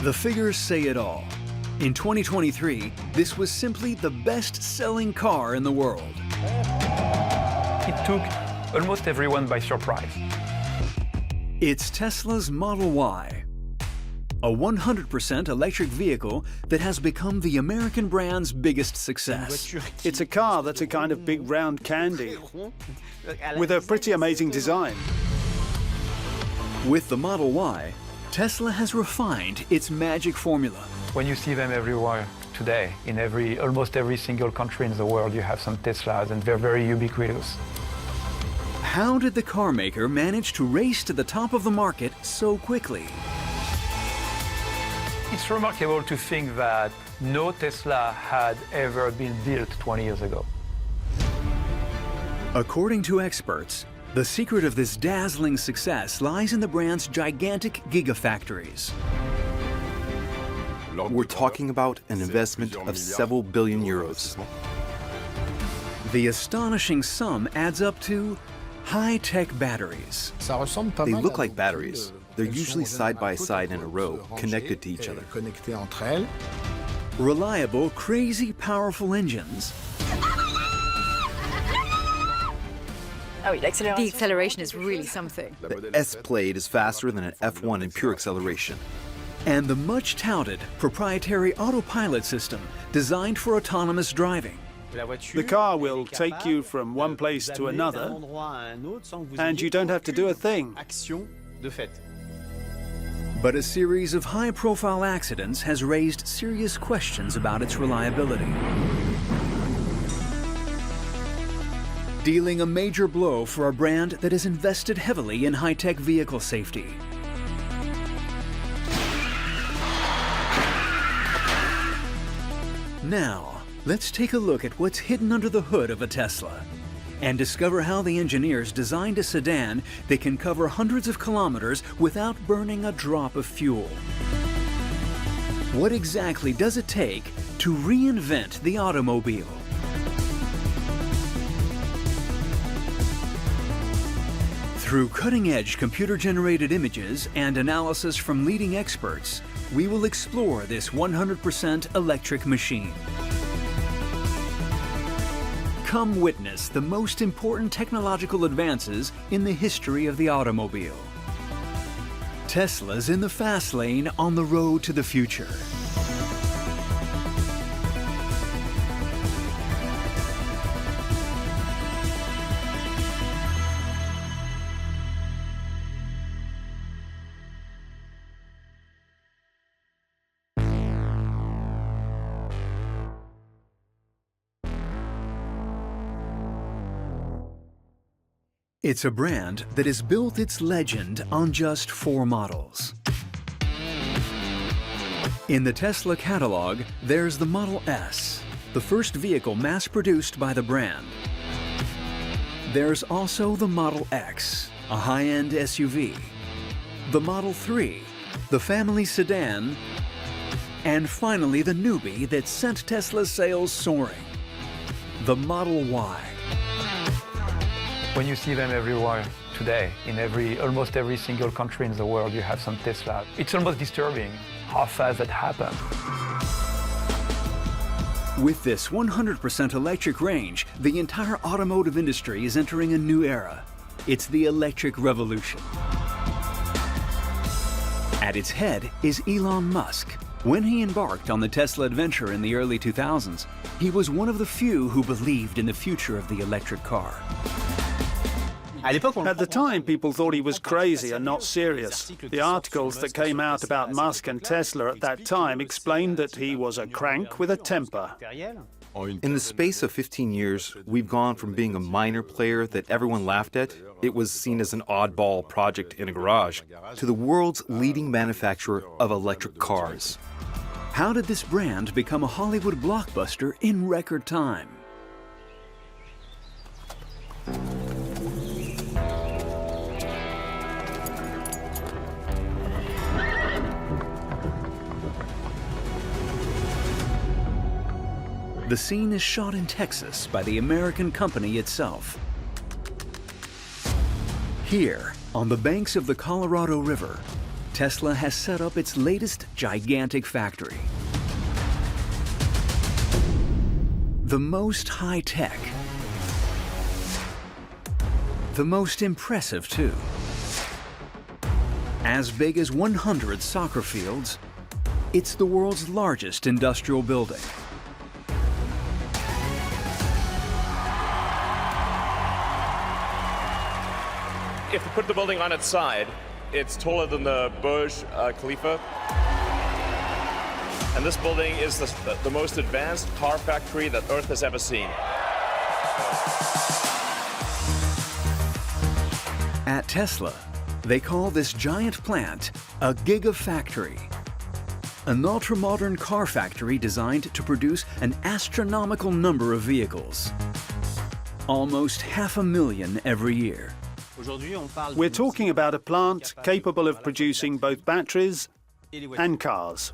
The figures say it all. In 2023, this was simply the best-selling car in the world. It took almost everyone by surprise. It's Tesla's Model Y, a 100% electric vehicle that has become the American brand's biggest success. It's a car that's a kind of big round candy with a pretty amazing design. With the Model Y, Tesla has refined its magic formula. When you see them everywhere today, in almost every single country in the world, you have some Teslas, and they're very ubiquitous. How did the car maker manage to race to the top of the market so quickly? It's remarkable to think that no Tesla had ever been built 20 years ago. According to experts, the secret of this dazzling success lies in the brand's gigantic gigafactories. We're talking about an investment of several billion euros. The astonishing sum adds up to high-tech batteries. They look like batteries. They're usually side by side in a row, connected to each other. Reliable, crazy, powerful engines. The acceleration is really something. The S Plaid is faster than an F1 in pure acceleration. And the much-touted proprietary Autopilot system designed for autonomous driving. The car will take you from one place to another, and you don't have to do a thing. But a series of high-profile accidents has raised serious questions about its reliability, dealing a major blow for a brand that has invested heavily in high-tech vehicle safety. Now, let's take a look at what's hidden under the hood of a Tesla and discover how the engineers designed a sedan that can cover hundreds of kilometers without burning a drop of fuel. What exactly does it take to reinvent the automobile? Through cutting-edge computer-generated images and analysis from leading experts, we will explore this 100% electric machine. Come witness the most important technological advances in the history of the automobile. Tesla's in the fast lane on the road to the future. It's a brand that has built its legend on just 4 models. In the Tesla catalog, there's the Model S, the first vehicle mass-produced by the brand. There's also the Model X, a high-end SUV, the Model 3, the family sedan, and finally the newbie that sent Tesla's sales soaring, the Model Y. When you see them everywhere today, in almost every single country in the world, you have some Tesla. It's almost disturbing how fast that happened. With this 100% electric range, the entire automotive industry is entering a new era. It's the electric revolution. At its head is Elon Musk. When he embarked on the Tesla adventure in the early 2000s, he was one of the few who believed in the future of the electric car. At the time, people thought he was crazy and not serious. The articles that came out about Musk and Tesla at that time explained that he was a crank with a temper. In the space of 15 years, we've gone from being a minor player that everyone laughed at, it was seen as an oddball project in a garage, to the world's leading manufacturer of electric cars. How did this brand become a Hollywood blockbuster in record time? The scene is shot in Texas by the American company itself. Here, on the banks of the Colorado River, Tesla has set up its latest gigantic factory. The most high-tech. The most impressive, too. As big as 100 soccer fields, it's the world's largest industrial building. If you put the building on its side, it's taller than the Burj Khalifa. And this building is the most advanced car factory that Earth has ever seen. At Tesla, they call this giant plant a gigafactory. An ultra-modern car factory designed to produce an astronomical number of vehicles. Almost 500,000 every year. We're talking about a plant capable of producing both batteries and cars.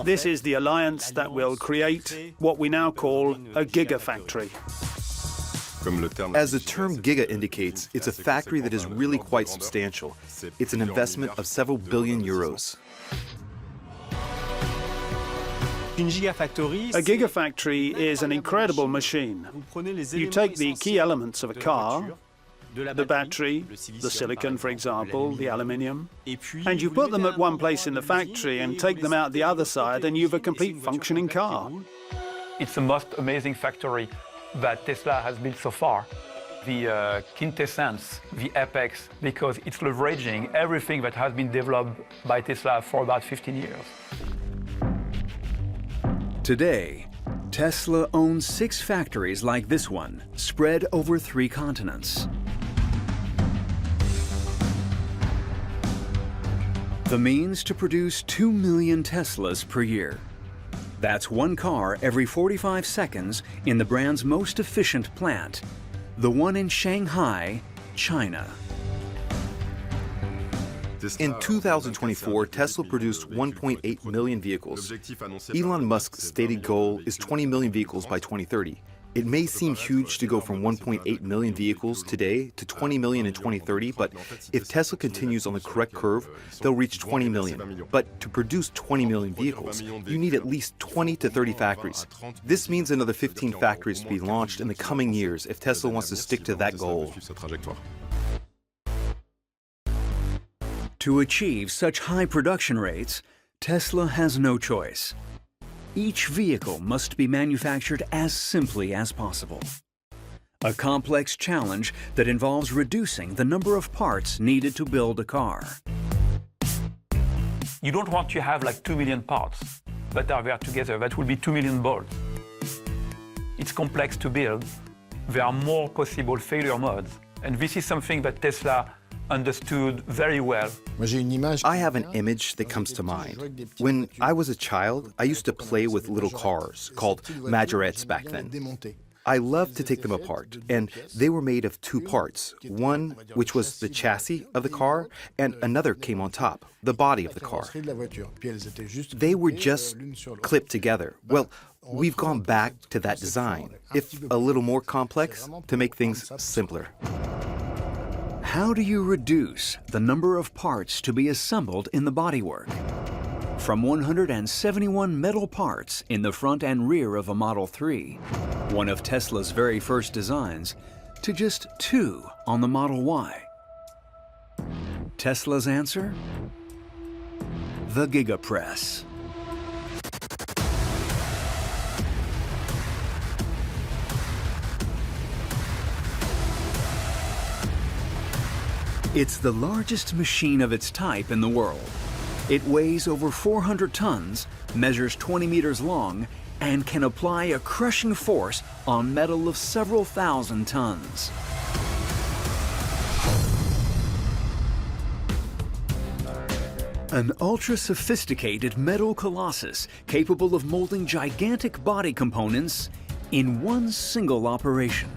This is the alliance that will create what we now call a gigafactory. As the term giga indicates, it's a factory that is really quite substantial. It's an investment of several billion euros. A gigafactory is an incredible machine. You take the key elements of a car, the battery, the silicon, for example, the aluminium, and you put them at one place in the factory and take them out the other side, and you've a complete functioning car. It's the most amazing factory that Tesla has built so far. The quintessence, the apex, because it's leveraging everything that has been developed by Tesla for about 15 years. Today, Tesla owns 6 factories like this one, spread over 3 continents. The means to produce 2 million Teslas per year. That's 1 car every 45 seconds in the brand's most efficient plant, the one in Shanghai, China. In 2024, Tesla produced 1.8 million vehicles. Elon Musk's stated goal is 20 million vehicles by 2030. It may seem huge to go from 1.8 million vehicles today to 20 million in 2030, but if Tesla continues on the correct curve, they'll reach 20 million. But to produce 20 million vehicles, you need at least 20 to 30 factories. This means another 15 factories to be launched in the coming years if Tesla wants to stick to that goal. To achieve such high production rates, Tesla has no choice. Each vehicle must be manufactured as simply as possible. A complex challenge that involves reducing the number of parts needed to build a car. You don't want to have like 2 million parts that are there together. That will be 2 million bolts. It's complex to build. There are more possible failure modes. And this is something that Tesla understood very well. I have an image that comes to mind. When I was a child, I used to play with little cars called majorettes back then. I loved to take them apart, and they were made of 2 parts. One, which was the chassis of the car, and another came on top, the body of the car. They were just clipped together. Well, we've gone back to that design, if a little more complex, to make things simpler. How do you reduce the number of parts to be assembled in the bodywork? From 171 metal parts in the front and rear of a Model 3, one of Tesla's very first designs, to just 2 on the Model Y. Tesla's answer? The GigaPress. It's the largest machine of its type in the world. It weighs over 400 tons, measures 20 meters long, and can apply a crushing force on metal of several thousand tons. An ultra-sophisticated metal colossus capable of molding gigantic body components in one single operation.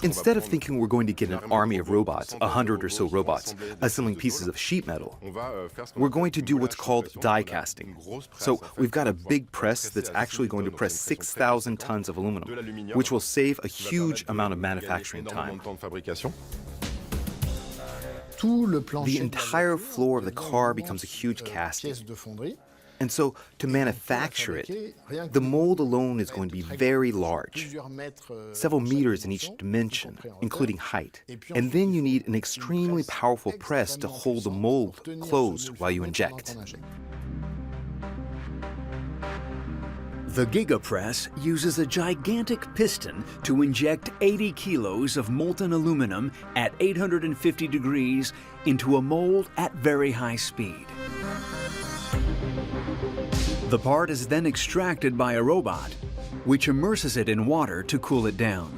Instead of thinking we're going to get an army of robots, 100 or so robots, assembling pieces of sheet metal, we're going to do what's called die casting. So we've got a big press that's actually going to press 6,000 tons of aluminum, which will save a huge amount of manufacturing time. The entire floor of the car becomes a huge casting. And so, to manufacture it, the mold alone is going to be very large, several meters in each dimension, including height. And then you need an extremely powerful press to hold the mold closed while you inject. The GigaPress uses a gigantic piston to inject 80 kilos of molten aluminum at 850 degrees into a mold at very high speed. The part is then extracted by a robot, which immerses it in water to cool it down.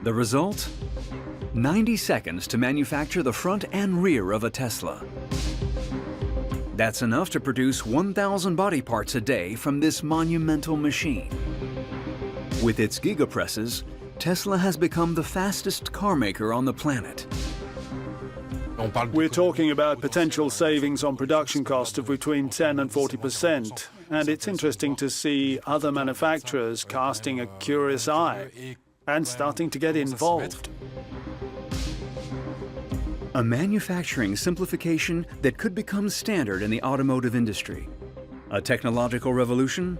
The result? 90 seconds to manufacture the front and rear of a Tesla. That's enough to produce 1,000 body parts a day from this monumental machine. With its gigapresses, Tesla has become the fastest car maker on the planet. We're talking about potential savings on production cost of between 10 and 40%. And it's interesting to see other manufacturers casting a curious eye and starting to get involved. A manufacturing simplification that could become standard in the automotive industry. A technological revolution?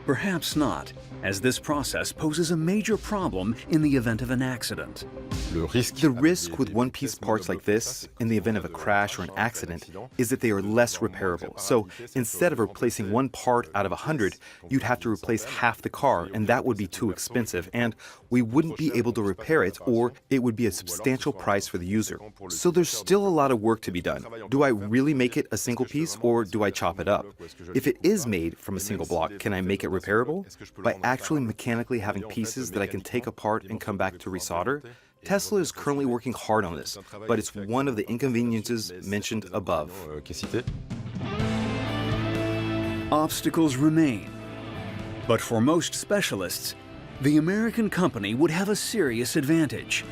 Perhaps not, as this process poses a major problem in the event of an accident. The risk with one-piece parts like this, in the event of a crash or an accident, is that they are less repairable. So instead of replacing one part out of 100, you'd have to replace half the car, and that would be too expensive, and we wouldn't be able to repair it, or it would be a substantial price for the user. So there's still a lot of work to be done. Do I really make it a single piece, or do I chop it up? If it is made from a single block, can I make it repairable? By actually mechanically having pieces that I can take apart and come back to resolder? Tesla is currently working hard on this, but it's one of the inconveniences mentioned above. Obstacles remain. But for most specialists, the American company would have a serious advantage.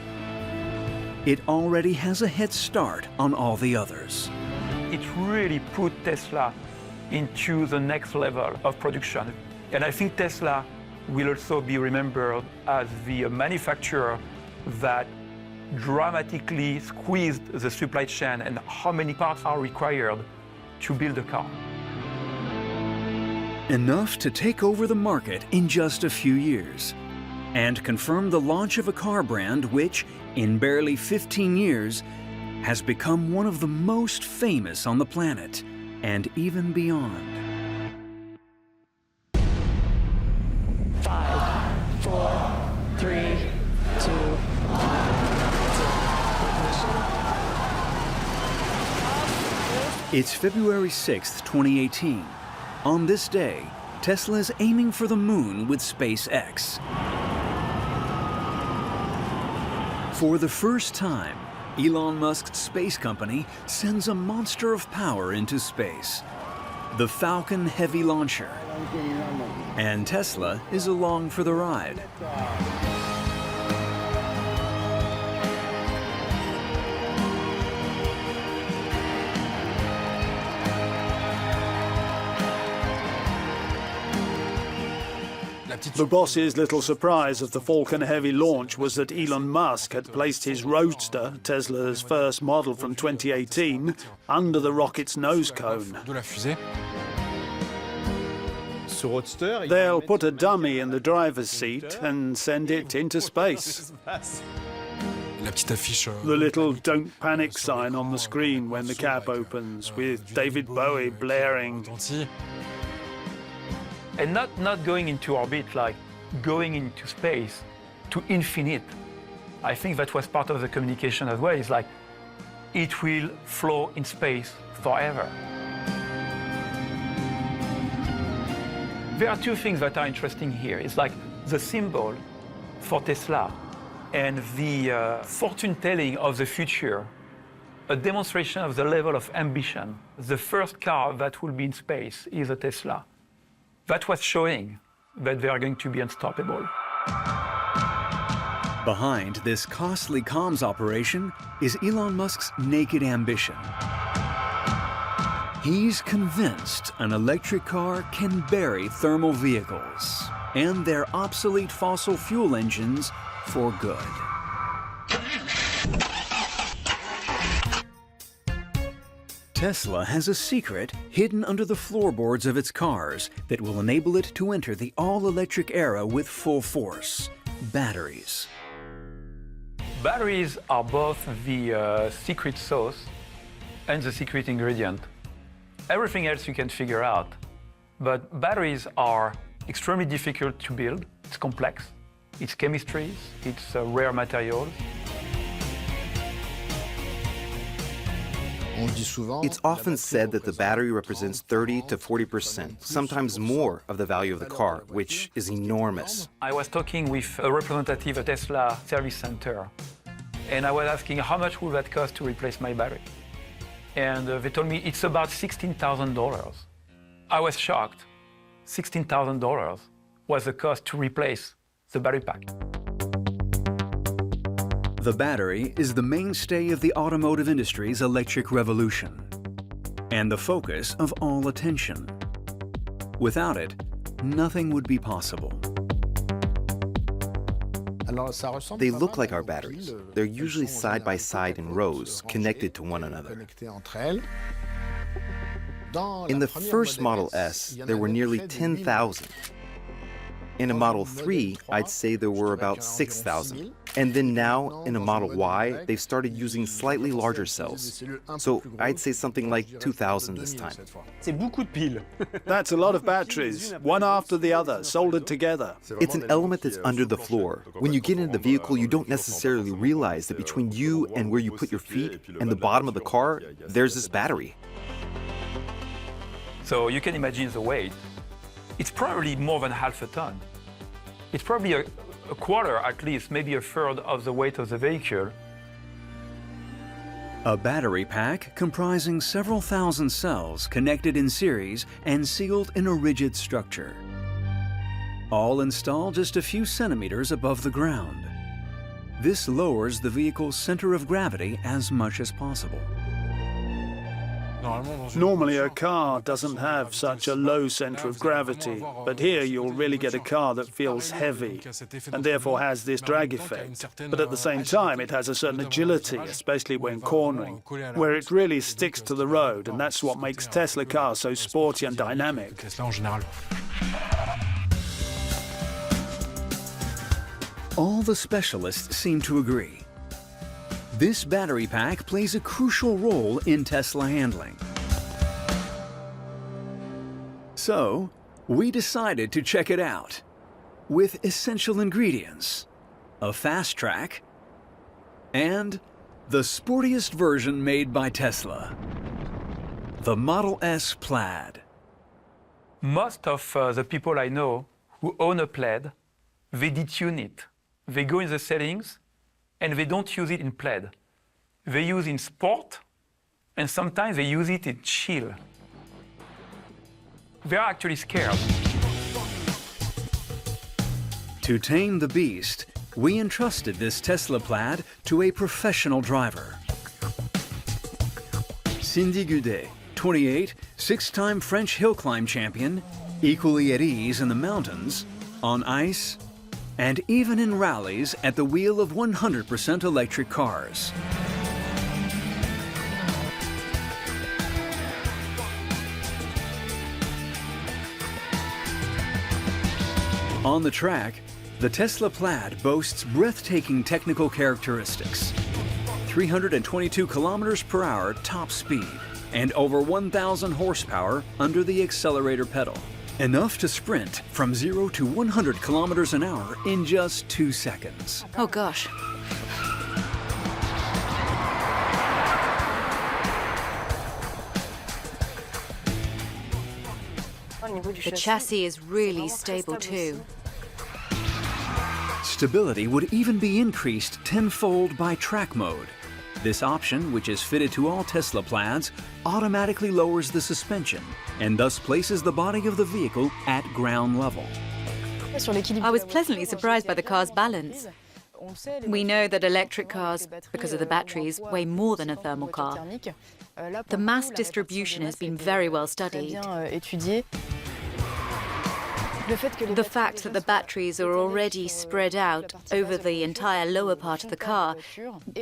It already has a head start on all the others. It really put Tesla into the next level of production. And I think Tesla will also be remembered as the manufacturer that dramatically squeezed the supply chain and how many parts are required to build a car. Enough to take over the market in just a few years and confirm the launch of a car brand which, in barely 15 years, has become one of the most famous on the planet and even beyond. 5, 4, 3, 2, 1. It's February 6th, 2018. On this day, Tesla is aiming for the moon with SpaceX. For the first time, Elon Musk's space company sends a monster of power into space, the Falcon Heavy launcher. And Tesla is along for the ride. The boss's little surprise of the Falcon Heavy launch was that Elon Musk had placed his Roadster, Tesla's first model from 2018, under the rocket's nose cone. They'll put a dummy in the driver's seat and send it into space. The little "Don't Panic" sign on the screen when the cap opens, with David Bowie blaring. And not going into orbit, like going into space to infinite. I think that was part of the communication as well. It's like, it will flow in space forever. There are two things that are interesting here. It's like the symbol for Tesla and the fortune-telling of the future, a demonstration of the level of ambition. The first car that will be in space is a Tesla. That was showing that they are going to be unstoppable. Behind this costly comms operation is Elon Musk's naked ambition. He's convinced an electric car can bury thermal vehicles and their obsolete fossil fuel engines for good. Tesla has a secret hidden under the floorboards of its cars that will enable it to enter the all-electric era with full force: batteries. Batteries are both the secret sauce and the secret ingredient. Everything else you can figure out, but batteries are extremely difficult to build. It's complex. It's chemistries, it's rare materials. It's often said that the battery represents 30 to 40%, sometimes more, of the value of the car, which is enormous. I was talking with a representative at Tesla service center, and I was asking how much would that cost to replace my battery? And they told me it's about $16,000. I was shocked. $16,000 was the cost to replace the battery pack. The battery is the mainstay of the automotive industry's electric revolution and the focus of all attention. Without it, nothing would be possible. They look like our batteries. They're usually side by side in rows, connected to one another. In the first Model S, there were nearly 10,000. In a Model 3, I'd say there were about 6,000. And then now, in a Model Y, they've started using slightly larger cells. So I'd say something like 2,000 this time. That's a lot of batteries, one after the other, soldered together. It's an element that's under the floor. When you get into the vehicle, you don't necessarily realize that between you and where you put your feet and the bottom of the car, there's this battery. So you can imagine the weight. It's probably more than half a ton. It's probably a quarter, at least, maybe a third of the weight of the vehicle. A battery pack comprising several thousand cells connected in series and sealed in a rigid structure. All installed just a few centimeters above the ground. This lowers the vehicle's center of gravity as much as possible. Normally a car doesn't have such a low center of gravity, but here you'll really get a car that feels heavy and therefore has this drag effect. But at the same time, it has a certain agility, especially when cornering, where it really sticks to the road, and that's what makes Tesla cars so sporty and dynamic. All the specialists seem to agree. This battery pack plays a crucial role in Tesla handling. So, we decided to check it out with essential ingredients, a fast track, and the sportiest version made by Tesla, the Model S Plaid. Most of the people I know who own a Plaid, they detune it. They go in the settings and they don't use it in Plaid. They use in sport, and sometimes they use it in chill. They are actually scared. To tame the beast, we entrusted this Tesla Plaid to a professional driver. Cindy Goudet, 28, six-time French hill climb champion, equally at ease in the mountains, on ice, and even in rallies at the wheel of 100% electric cars. On the track, the Tesla Plaid boasts breathtaking technical characteristics. 322 kilometers per hour top speed and over 1,000 horsepower under the accelerator pedal. Enough to sprint from 0 to 100 kilometers an hour in just 2 seconds. Oh gosh. The chassis is really stable too. Stability would even be increased tenfold by track mode. This option, which is fitted to all Tesla Plaids, automatically lowers the suspension and thus places the body of the vehicle at ground level. I was pleasantly surprised by the car's balance. We know that electric cars, because of the batteries, weigh more than a thermal car. The mass distribution has been very well studied. The fact that the batteries are already spread out over the entire lower part of the car,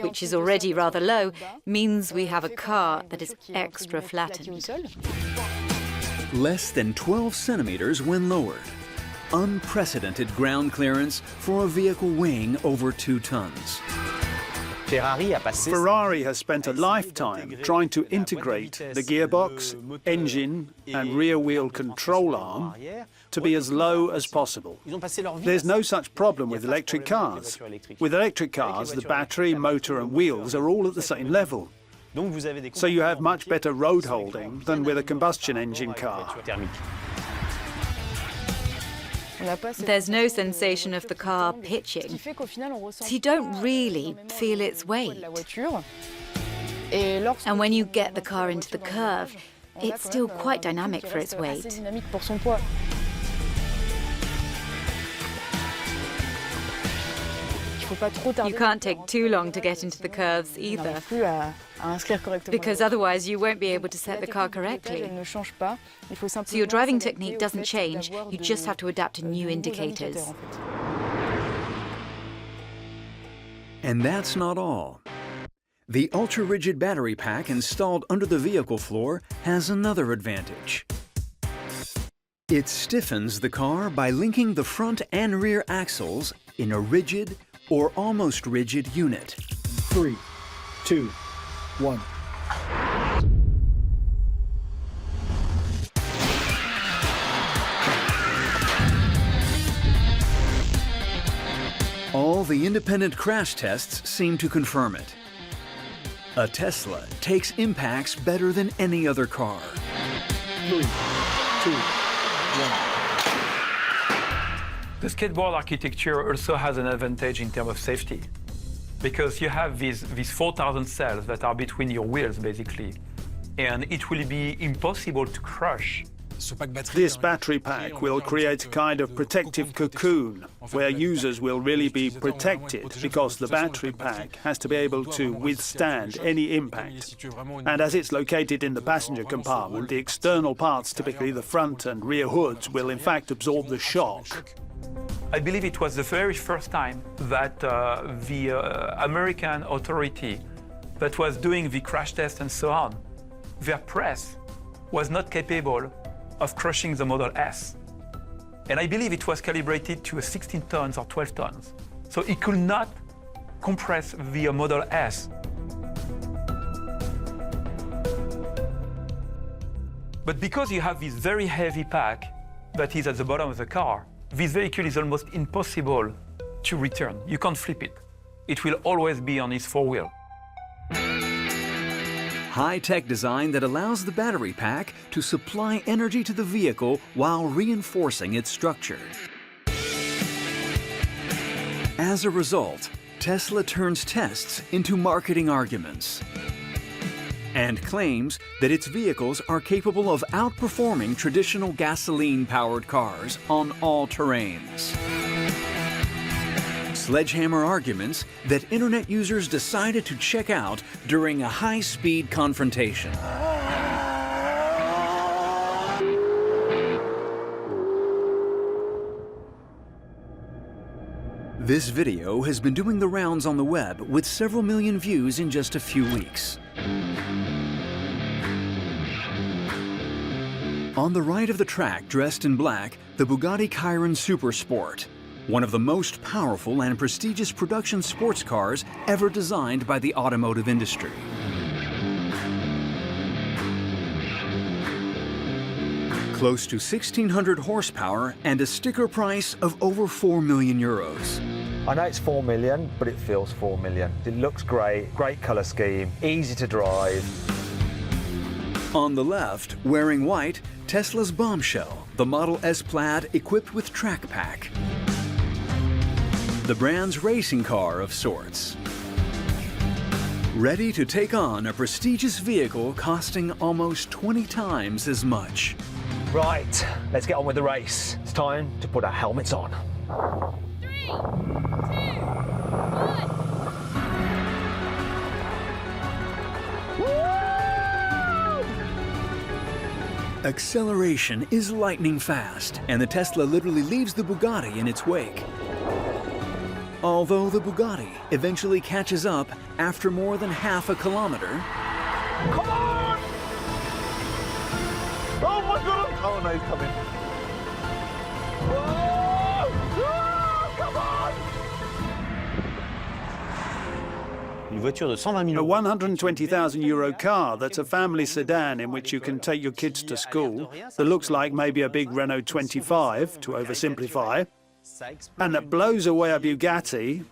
which is already rather low, means we have a car that is extra flattened. Less than 12 centimeters when lowered. Unprecedented ground clearance for a vehicle weighing over 2 tons. Ferrari has spent a lifetime trying to integrate the gearbox, engine and rear-wheel control arm to be as low as possible. There's no such problem with electric cars. With electric cars, the battery, motor and wheels are all at the same level. So you have much better road holding than with a combustion engine car. There's no sensation of the car pitching, so you don't really feel its weight. And when you get the car into the curve, it's still quite dynamic for its weight. You can't take too long to get into the curves either, because otherwise you won't be able to set the car correctly. So your driving technique doesn't change, you just have to adapt to new indicators. And that's not all. The ultra-rigid battery pack installed under the vehicle floor has another advantage. It stiffens the car by linking the front and rear axles in a rigid or almost rigid unit. 3, 2, 1. All the independent crash tests seem to confirm it. A Tesla takes impacts better than any other car. 3, 2, 1. The skateboard architecture also has an advantage in terms of safety, because you have these 4,000 cells that are between your wheels, basically, and it will be impossible to crush. This battery pack will create a kind of protective cocoon where users will really be protected because the battery pack has to be able to withstand any impact. And as it's located in the passenger compartment, the external parts, typically the front and rear hoods, will in fact absorb the shock. I believe it was the very first time that the American authority that was doing the crash test and so on, their press was not capable of crushing the Model S. And I believe it was calibrated to a 16 tons or 12 tons. So it could not compress the Model S. But because you have this very heavy pack that is at the bottom of the car, this vehicle is almost impossible to return. You can't flip it. It will always be on its four-wheel. High-tech design that allows the battery pack to supply energy to the vehicle while reinforcing its structure. As a result, Tesla turns tests into marketing arguments and claims that its vehicles are capable of outperforming traditional gasoline-powered cars on all terrains. Sledgehammer arguments that internet users decided to check out during a high-speed confrontation. This video has been doing the rounds on the web with several million views in just a few weeks. On the right of the track, dressed in black, the Bugatti Chiron Supersport, one of the most powerful and prestigious production sports cars ever designed by the automotive industry. Close to 1,600 horsepower and a sticker price of over 4 million euros. I know it's 4 million, but it feels 4 million. It looks great, great colour scheme, easy to drive. On the left, wearing white, Tesla's Bombshell, the Model S Plaid equipped with track pack. The brand's racing car of sorts. Ready to take on a prestigious vehicle costing almost 20 times as much. Right, let's get on with the race. It's time to put our helmets on. 3, 2, 1. Acceleration is lightning fast, and the Tesla literally leaves the Bugatti in its wake. Although the Bugatti eventually catches up after more than half a kilometer. Come on! Oh my God! Oh no, he's coming. Oh! Oh, come on! A 120,000 euro car that's a family sedan in which you can take your kids to school, that looks like maybe a big Renault 25, to oversimplify, and that blows away a Bugatti,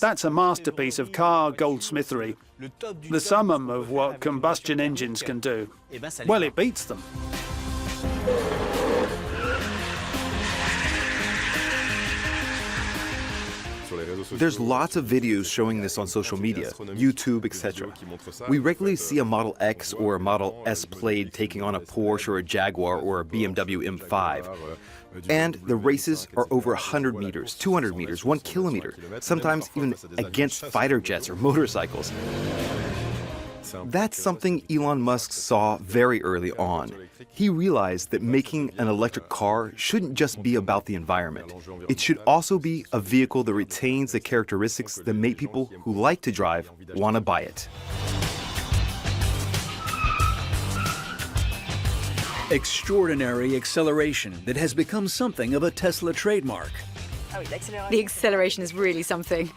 that's a masterpiece of car goldsmithery. The summum of what combustion engines can do. Well, it beats them. There's lots of videos showing this on social media, YouTube, etc. We regularly see a Model X or a Model S Plaid taking on a Porsche or a Jaguar or a BMW M5. And the races are over 100 meters, 200 meters, 1 kilometer, sometimes even against fighter jets or motorcycles. That's something Elon Musk saw very early on. He realized that making an electric car shouldn't just be about the environment. It should also be a vehicle that retains the characteristics that make people who like to drive want to buy it. Extraordinary acceleration that has become something of a Tesla trademark. The acceleration is really something.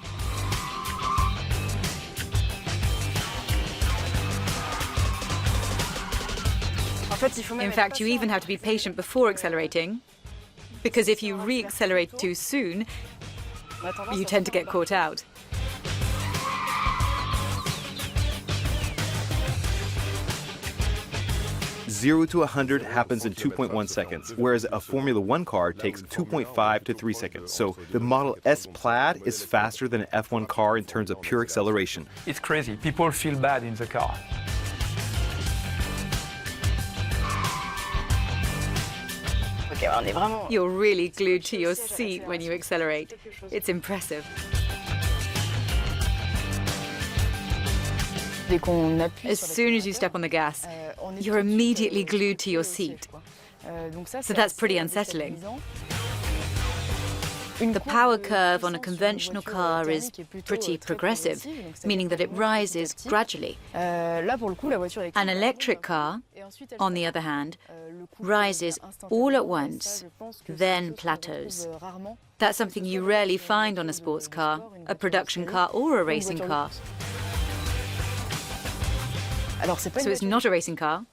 In fact, you even have to be patient before accelerating, because if you re-accelerate too soon, you tend to get caught out. Zero to 100 happens in 2.1 seconds, whereas a Formula One car takes 2.5 to 3 seconds. So the Model S Plaid is faster than an F1 car in terms of pure acceleration. It's crazy. People feel bad in the car. You're really glued to your seat when you accelerate. It's impressive. As soon as you step on the gas, you're immediately glued to your seat. So that's pretty unsettling. The power curve on a conventional car is pretty progressive, meaning that it rises gradually. An electric car, on the other hand, rises all at once, then plateaus. That's something you rarely find on a sports car, a production car, or a racing car. So it's not a racing car.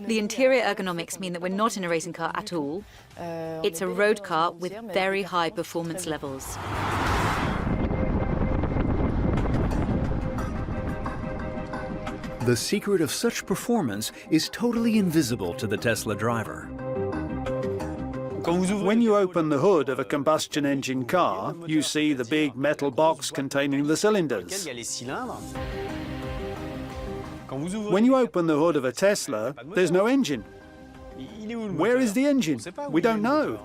The interior ergonomics mean that we're not in a racing car at all. It's a road car with very high performance levels. The secret of such performance is totally invisible to the Tesla driver. When you open the hood of a combustion engine car, you see the big metal box containing the cylinders. When you open the hood of a Tesla, there's no engine. Where is the engine? We don't know.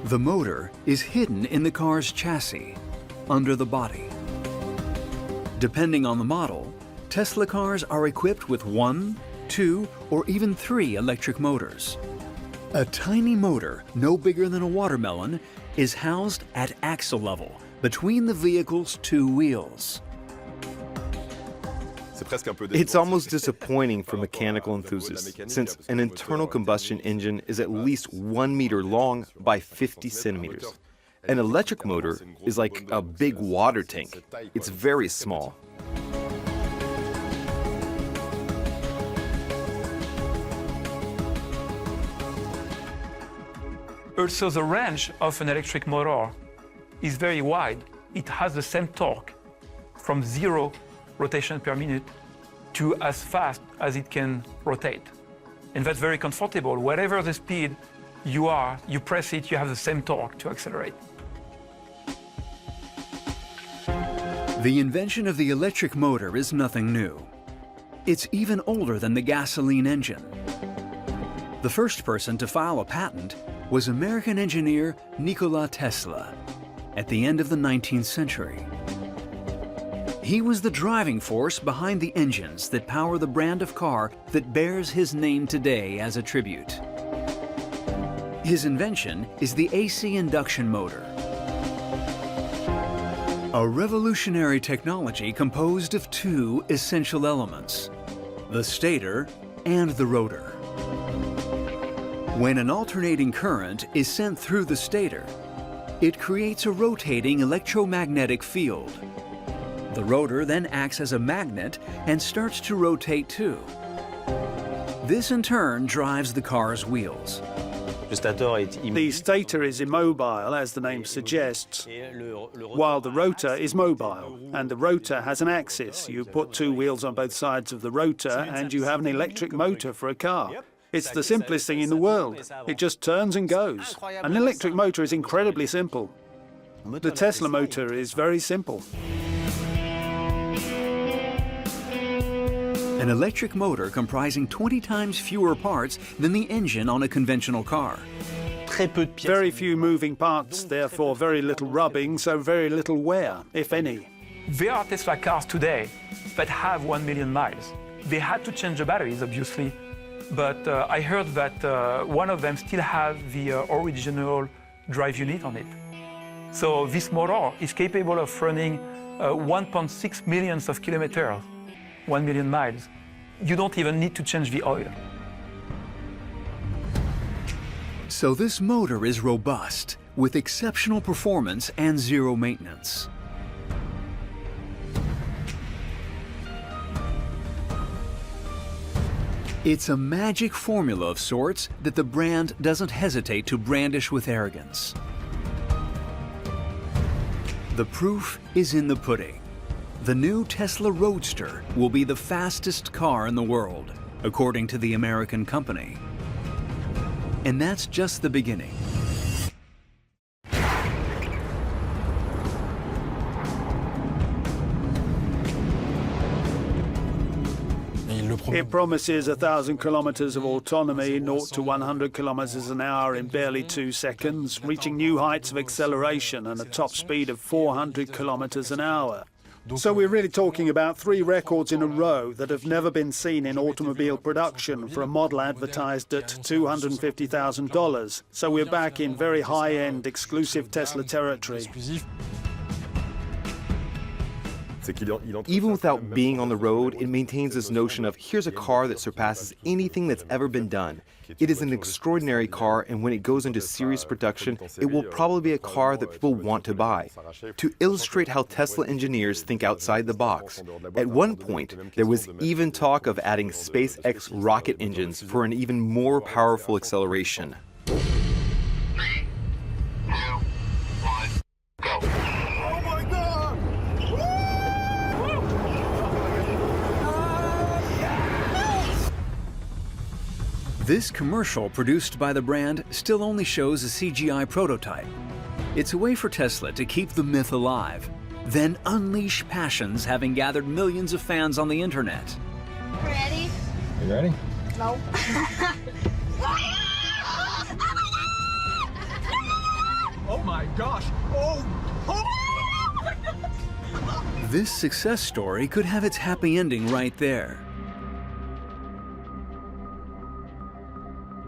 The motor is hidden in the car's chassis, under the body. Depending on the model, Tesla cars are equipped with 1, 2, or even 3 electric motors. A tiny motor, no bigger than a watermelon, is housed at axle level, between the vehicle's 2 wheels. It's almost disappointing for mechanical enthusiasts, since an internal combustion engine is at least 1 meter long by 50 centimeters. An electric motor is like a big water tank. It's very small. Also, the range of an electric motor is very wide. It has the same torque from 0 rotation per minute to as fast as it can rotate. And that's very comfortable. Whatever the speed you are, you press it, you have the same torque to accelerate. The invention of the electric motor is nothing new. It's even older than the gasoline engine. The first person to file a patent was American engineer Nikola Tesla at the end of the 19th century. He was the driving force behind the engines that power the brand of car that bears his name today as a tribute. His invention is the AC induction motor, a revolutionary technology composed of two essential elements, the stator and the rotor. When an alternating current is sent through the stator, it creates a rotating electromagnetic field. The rotor then acts as a magnet and starts to rotate too. This in turn drives the car's wheels. The stator is immobile, as the name suggests, while the rotor is mobile. And the rotor has an axis. You put two wheels on both sides of the rotor and you have an electric motor for a car. It's the simplest thing in the world. It just turns and goes. An electric motor is incredibly simple. The Tesla motor is very simple. An electric motor comprising 20 times fewer parts than the engine on a conventional car. Very few moving parts, therefore very little rubbing, so very little wear, if any. There are Tesla cars today that have 1 million miles. They had to change the batteries, obviously, but I heard that one of them still has the original drive unit on it. So this motor is capable of running 1.6 million kilometers, 1 million miles. You don't even need to change the oil. So this motor is robust, with exceptional performance and zero maintenance. It's a magic formula of sorts that the brand doesn't hesitate to brandish with arrogance. The proof is in the pudding. The new Tesla Roadster will be the fastest car in the world, according to the American company. And that's just the beginning. It promises 1,000 kilometers of autonomy, 0 to 100 kilometers an hour in barely 2 seconds, reaching new heights of acceleration and a top speed of 400 kilometers an hour. So we're really talking about 3 records in a row that have never been seen in automobile production for a model advertised at $250,000. So we're back in very high-end, exclusive Tesla territory. Even without being on the road, it maintains this notion of here's a car that surpasses anything that's ever been done. It is an extraordinary car, and when it goes into serious production, it will probably be a car that people want to buy. To illustrate how Tesla engineers think outside the box, at one point, there was even talk of adding SpaceX rocket engines for an even more powerful acceleration. 3, 2, 1, go. This commercial produced by the brand still only shows a CGI prototype. It's a way for Tesla to keep the myth alive, then unleash passions having gathered millions of fans on the internet. Ready? You ready? No. Oh my gosh! Oh! This success story could have its happy ending right there.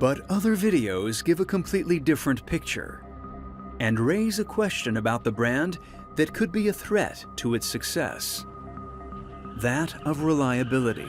But other videos give a completely different picture and raise a question about the brand that could be a threat to its success, that of reliability.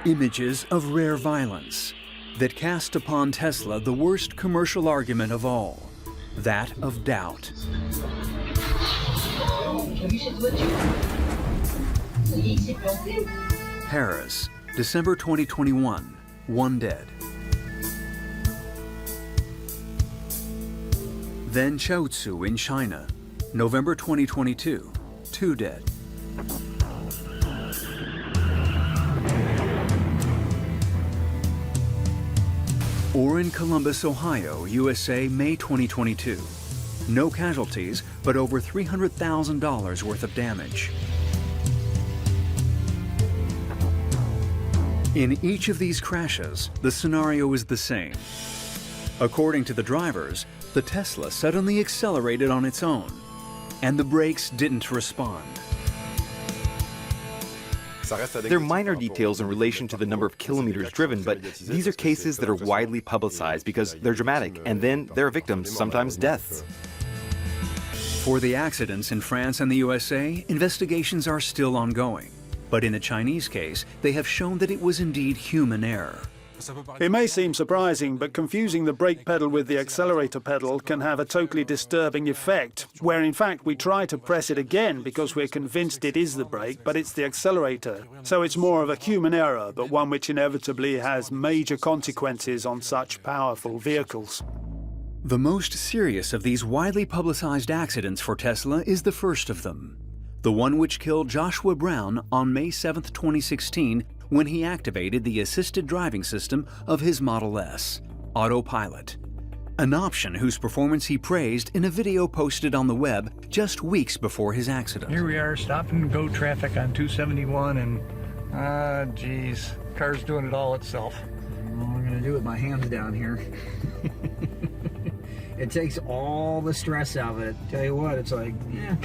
Images of rare violence that cast upon Tesla the worst commercial argument of all, that of doubt. Paris, December 2021, 1 dead. Then Chaozhou in China, November 2022, 2 dead. Or in Columbus, Ohio, USA, May 2022. No casualties, but over $300,000 worth of damage. In each of these crashes, the scenario is the same. According to the drivers, the Tesla suddenly accelerated on its own, and the brakes didn't respond. They're minor details in relation to the number of kilometers driven, but these are cases that are widely publicized because they're dramatic, and then there are victims, sometimes deaths. For the accidents in France and the USA, investigations are still ongoing. But in the Chinese case, they have shown that it was indeed human error. It may seem surprising, but confusing the brake pedal with the accelerator pedal can have a totally disturbing effect, where in fact we try to press it again because we're convinced it is the brake, but it's the accelerator. So it's more of a human error, but one which inevitably has major consequences on such powerful vehicles. The most serious of these widely publicized accidents for Tesla is the first of them, the one which killed Joshua Brown on May 7, 2016, when he activated the assisted driving system of his Model S, Autopilot, an option whose performance he praised in a video posted on the web just weeks before his accident. Here we are, stop and go traffic on 271, and geez, car's doing it all itself. I'm gonna do it with my hands down here. It takes all the stress out of it. Tell you what, it's like, yeah,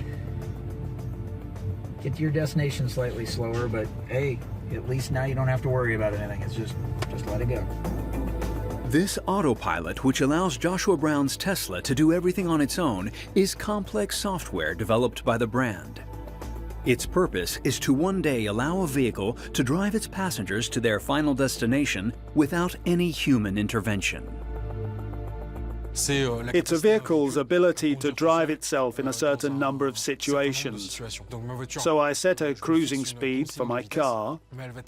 get to your destination slightly slower, but hey, at least now you don't have to worry about anything. It's just let it go. This autopilot, which allows Joshua Brown's Tesla to do everything on its own, is complex software developed by the brand. Its purpose is to one day allow a vehicle to drive its passengers to their final destination without any human intervention. It's a vehicle's ability to drive itself in a certain number of situations. So I set a cruising speed for my car,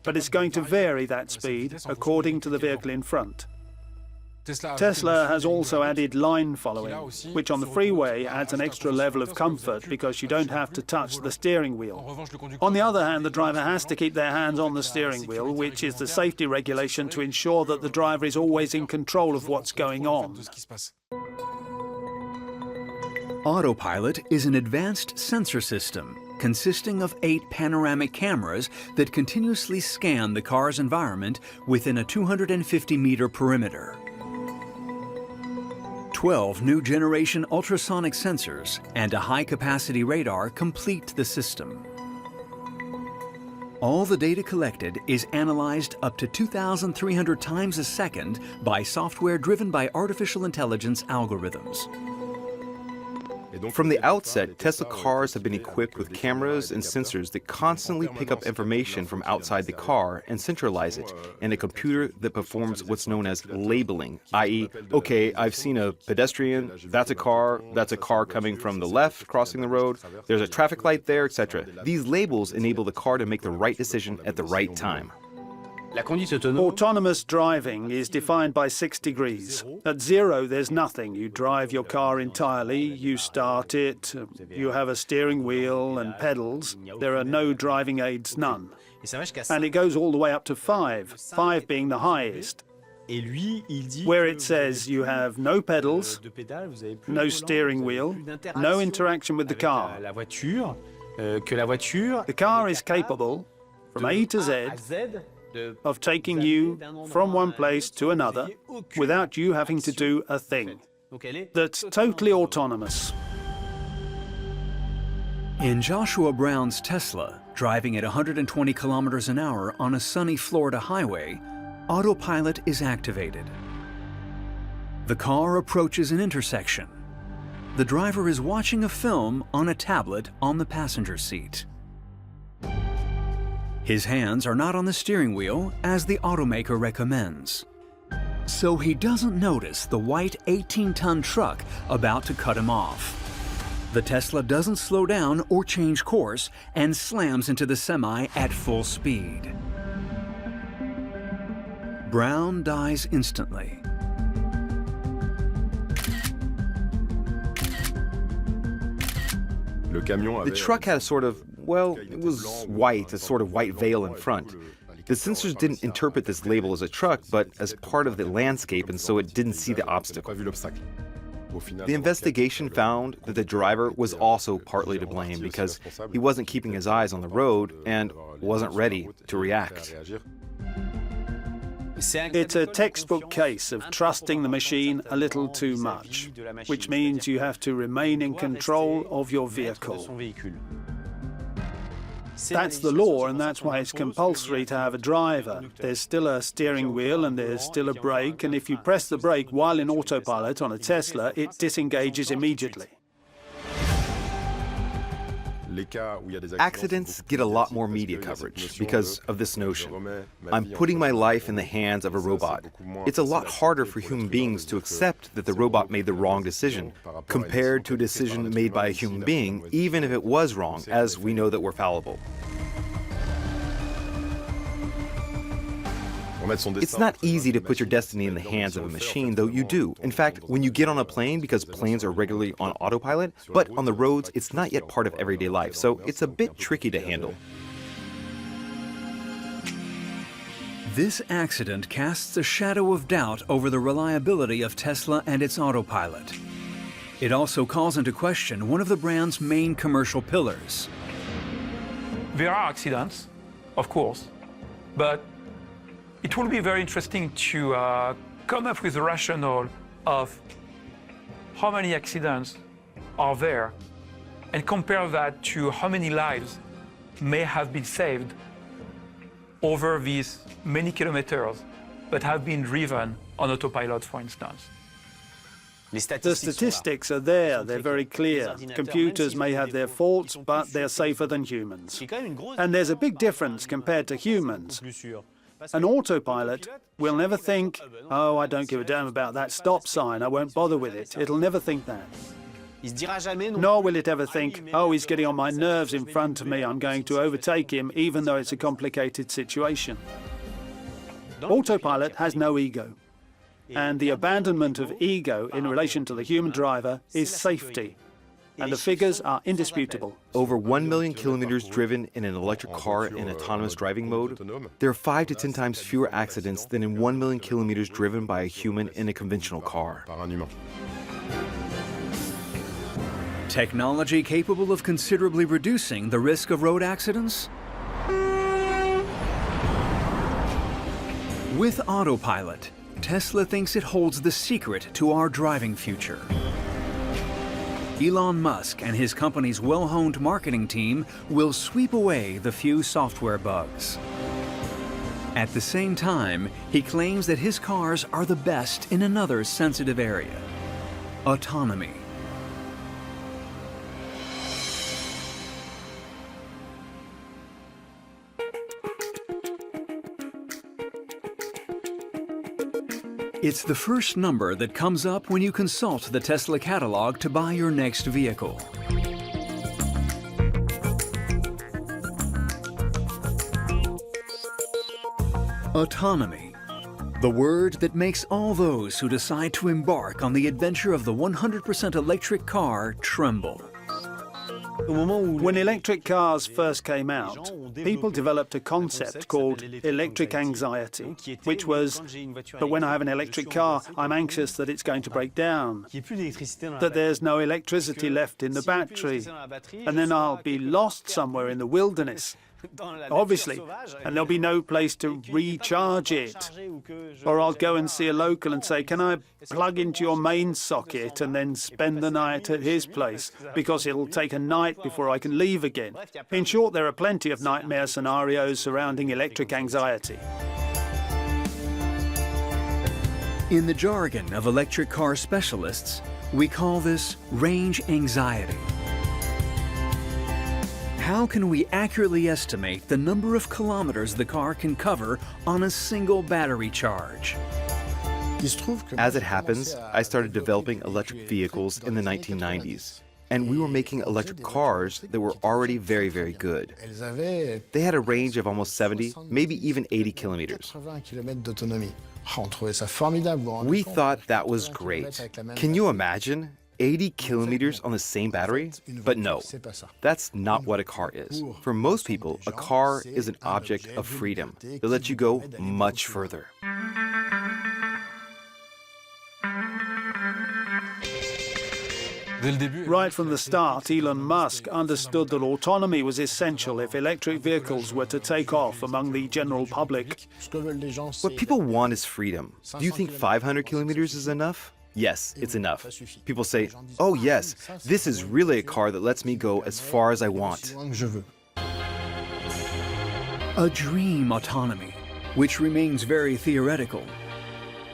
but it's going to vary that speed according to the vehicle in front. Tesla has also added line following, which on the freeway adds an extra level of comfort because you don't have to touch the steering wheel. On the other hand, the driver has to keep their hands on the steering wheel, which is the safety regulation to ensure that the driver is always in control of what's going on. Autopilot is an advanced sensor system consisting of 8 panoramic cameras that continuously scan the car's environment within a 250-meter perimeter. 12 new generation ultrasonic sensors and a high-capacity radar complete the system. All the data collected is analyzed up to 2,300 times a second by software driven by artificial intelligence algorithms. From the outset, Tesla cars have been equipped with cameras and sensors that constantly pick up information from outside the car and centralize it in a computer that performs what's known as labeling, i.e., okay, I've seen a pedestrian, that's a car coming from the left crossing the road, there's a traffic light there, etc. These labels enable the car to make the right decision at the right time. Autonomous driving is defined by 6 degrees. At 0, there's nothing. You drive your car entirely, you start it, you have a steering wheel and pedals. There are no driving aids, none. And it goes all the way up to 5, 5 being the highest, where it says you have no pedals, no steering wheel, no interaction with the car. The car is capable, from A to Z, of taking you from one place to another without you having to do a thing. That's totally autonomous. In Joshua Brown's Tesla, driving at 120 kilometers an hour on a sunny Florida highway, Autopilot is activated. The car approaches an intersection. The driver is watching a film on a tablet on the passenger seat. His hands are not on the steering wheel, as the automaker recommends. So he doesn't notice the white 18-ton truck about to cut him off. The Tesla doesn't slow down or change course and slams into the semi at full speed. Brown dies instantly. The truck had a sort of, well, it was white, a sort of white veil in front. The sensors didn't interpret this label as a truck, but as part of the landscape, and so it didn't see the obstacle. The investigation found that the driver was also partly to blame because he wasn't keeping his eyes on the road and wasn't ready to react. It's a textbook case of trusting the machine a little too much, which means you have to remain in control of your vehicle. That's the law, and that's why it's compulsory to have a driver. There's still a steering wheel and there's still a brake, and if you press the brake while in autopilot on a Tesla, it disengages immediately. Accidents get a lot more media coverage because of this notion. I'm putting my life in the hands of a robot. It's a lot harder for human beings to accept that the robot made the wrong decision compared to a decision made by a human being, even if it was wrong, as we know that we're fallible. It's not easy to put your destiny in the hands of a machine, though you do. In fact, when you get on a plane, because planes are regularly on autopilot, but on the roads, it's not yet part of everyday life, so it's a bit tricky to handle. This accident casts a shadow of doubt over the reliability of Tesla and its autopilot. It also calls into question one of the brand's main commercial pillars. There are accidents, of course, but it will be very interesting to come up with the rationale of how many accidents are there and compare that to how many lives may have been saved over these many kilometers that have been driven on autopilot, for instance. The statistics are there, they're very clear. Computers may have their faults, but they're safer than humans. And there's a big difference compared to humans. An autopilot will never think, oh, I don't give a damn about that stop sign, I won't bother with it. It'll never think that. Nor will it ever think, oh, he's getting on my nerves in front of me, I'm going to overtake him, even though it's a complicated situation. Autopilot has no ego. And the abandonment of ego in relation to the human driver is safety. And the figures are indisputable. Over 1 million kilometers driven in an electric car in autonomous driving mode, there are 5 to 10 times fewer accidents than in 1 million kilometers driven by a human in a conventional car. Technology capable of considerably reducing the risk of road accidents? With Autopilot, Tesla thinks it holds the secret to our driving future. Elon Musk and his company's well-honed marketing team will sweep away the few software bugs. At the same time, he claims that his cars are the best in another sensitive area: autonomy. It's the first number that comes up when you consult the Tesla catalog to buy your next vehicle. Autonomy, the word that makes all those who decide to embark on the adventure of the 100% electric car tremble. When electric cars first came out, people developed a concept called electric anxiety, which was that when I have an electric car, I'm anxious that it's going to break down, that there's no electricity left in the battery, and then I'll be lost somewhere in the wilderness, obviously, and there'll be no place to recharge it. Or I'll go and see a local and say, can I plug into your main socket and then spend the night at his place, because it'll take a night before I can leave again. In short, there are plenty of nightmare scenarios surrounding electric anxiety. In the jargon of electric car specialists, we call this range anxiety. How can we accurately estimate the number of kilometers the car can cover on a single battery charge? As it happens, I started developing electric vehicles in the 1990s. And we were making electric cars that were already very, very good. They had a range of almost 70, maybe even 80 kilometers. We thought that was great. Can you imagine? 80 kilometers on the same battery? But no, that's not what a car is. For most people, a car is an object of freedom. It lets you go much further. Right from the start, Elon Musk understood that autonomy was essential if electric vehicles were to take off among the general public. What people want is freedom. Do you think 500 kilometers is enough? Yes, it's enough. People say, oh yes, this is really a car that lets me go as far as I want. A dream autonomy, which remains very theoretical,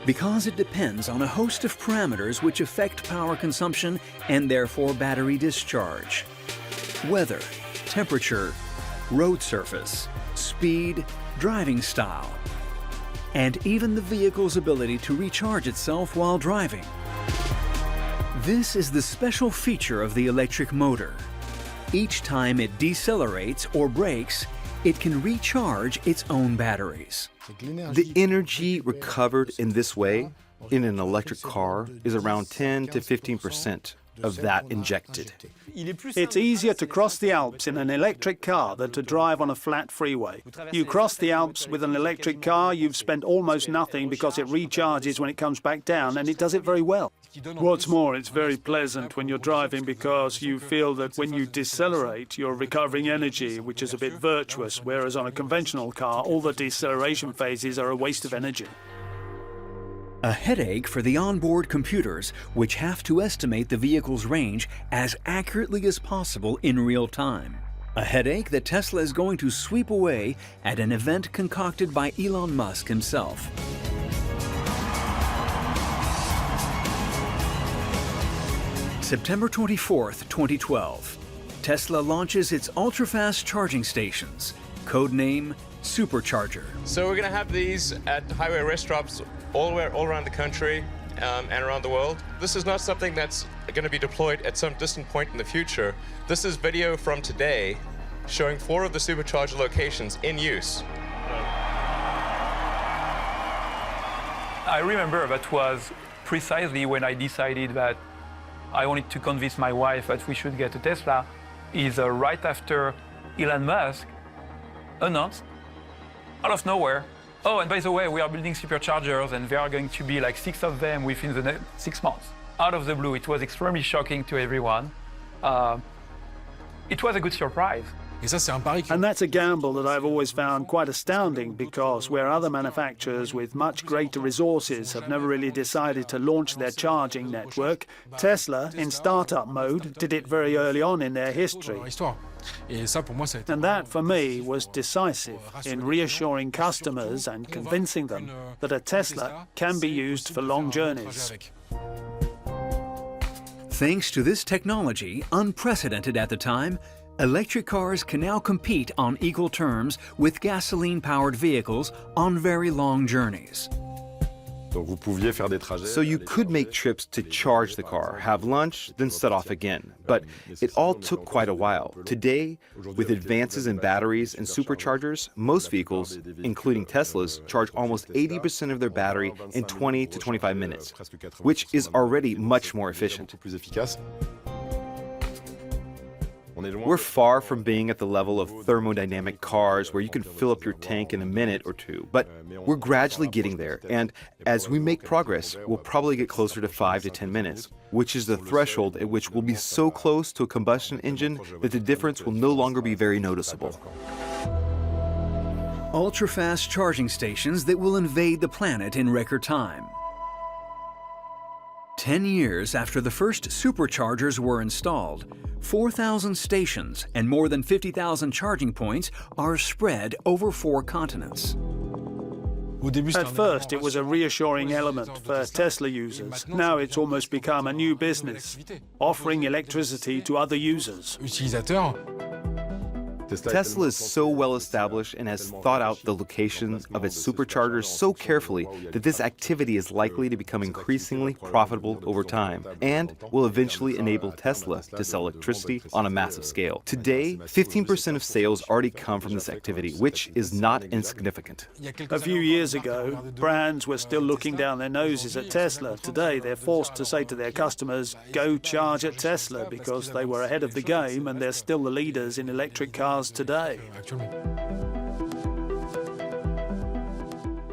because it depends on a host of parameters which affect power consumption and therefore battery discharge. Weather, temperature, road surface, speed, driving style, and even the vehicle's ability to recharge itself while driving. This is the special feature of the electric motor. Each time it decelerates or brakes, it can recharge its own batteries. The energy recovered in this way in an electric car is around 10 to 15% of that injected. It's easier to cross the Alps in an electric car than to drive on a flat freeway. You cross the Alps with an electric car, you've spent almost nothing because it recharges when it comes back down, and it does it very well. What's more, it's very pleasant when you're driving because you feel that when you decelerate, you're recovering energy, which is a bit virtuous, whereas on a conventional car, all the deceleration phases are a waste of energy. A headache for the onboard computers, which have to estimate the vehicle's range as accurately as possible in real time. A headache that Tesla is going to sweep away at an event concocted by Elon Musk himself. September 24th, 2012. Tesla launches its ultra-fast charging stations, codename Supercharger. So we're going to have these at highway rest stops all around the country and around the world. This is not something that's going to be deployed at some distant point in the future. This is video from today showing 4 of the supercharger locations in use. I remember that was precisely when I decided that I wanted to convince my wife that we should get a Tesla, is right after Elon Musk announced, out of nowhere, oh, and by the way, we are building superchargers and there are going to be like 6 of them within the next 6 months. Out of the blue, it was extremely shocking to everyone. It was a good surprise. And that's a gamble that I've always found quite astounding, because where other manufacturers with much greater resources have never really decided to launch their charging network, Tesla, in startup mode, did it very early on in their history. And that, for me, was decisive in reassuring customers and convincing them that a Tesla can be used for long journeys. Thanks to this technology, unprecedented at the time, electric cars can now compete on equal terms with gasoline-powered vehicles on very long journeys. So you could make trips to charge the car, have lunch, then set off again. But it all took quite a while. Today, with advances in batteries and superchargers, most vehicles, including Teslas, charge almost 80% of their battery in 20 to 25 minutes, which is already much more efficient. We're far from being at the level of thermodynamic cars where you can fill up your tank in a minute or two, but we're gradually getting there, and as we make progress, we'll probably get closer to 5 to 10 minutes, which is the threshold at which we'll be so close to a combustion engine that the difference will no longer be very noticeable. Ultra-fast charging stations that will invade the planet in record time. 10 years after the first superchargers were installed, 4,000 stations and more than 50,000 charging points are spread over 4 continents. At first, it was a reassuring element for Tesla users. Now it's almost become a new business, offering electricity to other users. Tesla is so well established and has thought out the locations of its superchargers so carefully that this activity is likely to become increasingly profitable over time and will eventually enable Tesla to sell electricity on a massive scale. Today, 15% of sales already come from this activity, which is not insignificant. A few years ago, brands were still looking down their noses at Tesla. Today, they're forced to say to their customers, go charge at Tesla, because they were ahead of the game and they're still the leaders in electric cars today.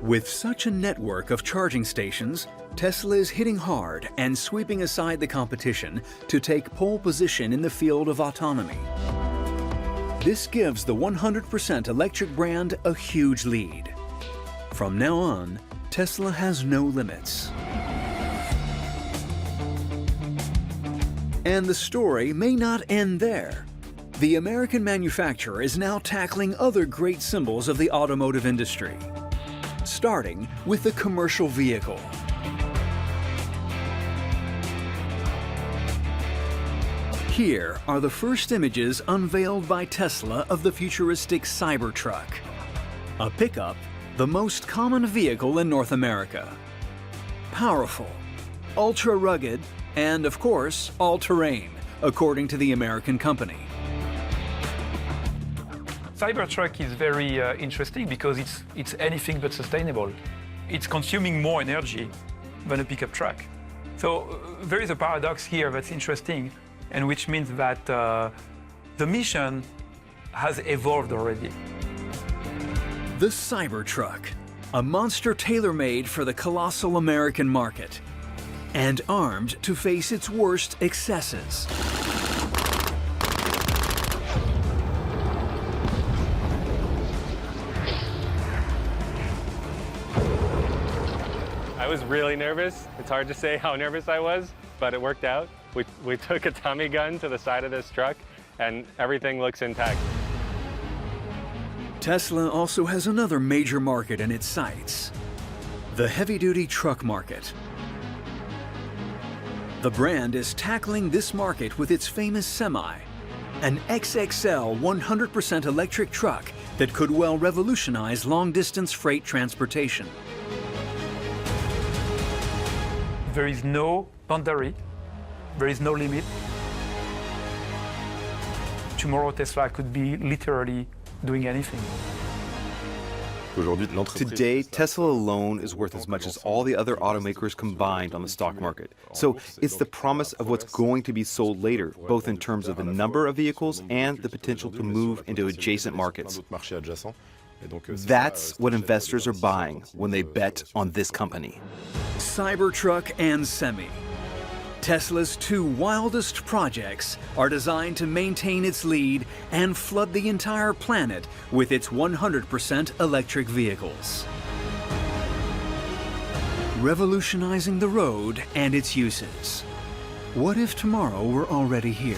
With such a network of charging stations, Tesla is hitting hard and sweeping aside the competition to take pole position in the field of autonomy. This gives the 100% electric brand a huge lead. From now on, Tesla has no limits. And the story may not end there. The American manufacturer is now tackling other great symbols of the automotive industry, starting with the commercial vehicle. Here are the first images unveiled by Tesla of the futuristic Cybertruck, a pickup, the most common vehicle in North America. Powerful, ultra-rugged, and of course, all-terrain, according to the American company. Cybertruck is very interesting because it's anything but sustainable. It's consuming more energy than a pickup truck. So there is a paradox here that's interesting, and which means that the mission has evolved already. The Cybertruck, a monster tailor-made for the colossal American market, and armed to face its worst excesses. I was really nervous. It's hard to say how nervous I was, but it worked out. We took a Tommy gun to the side of this truck, and everything looks intact. Tesla also has another major market in its sights, the heavy-duty truck market. The brand is tackling this market with its famous Semi, an XXL 100% electric truck that could well revolutionize long-distance freight transportation. There is no boundary, there is no limit. Tomorrow Tesla could be literally doing anything. Today, Tesla alone is worth as much as all the other automakers combined on the stock market. So it's the promise of what's going to be sold later, both in terms of the number of vehicles and the potential to move into adjacent markets. That's what investors are buying when they bet on this company. Cybertruck and Semi. Tesla's two wildest projects are designed to maintain its lead and flood the entire planet with its 100% electric vehicles, revolutionizing the road and its uses. What if tomorrow were already here?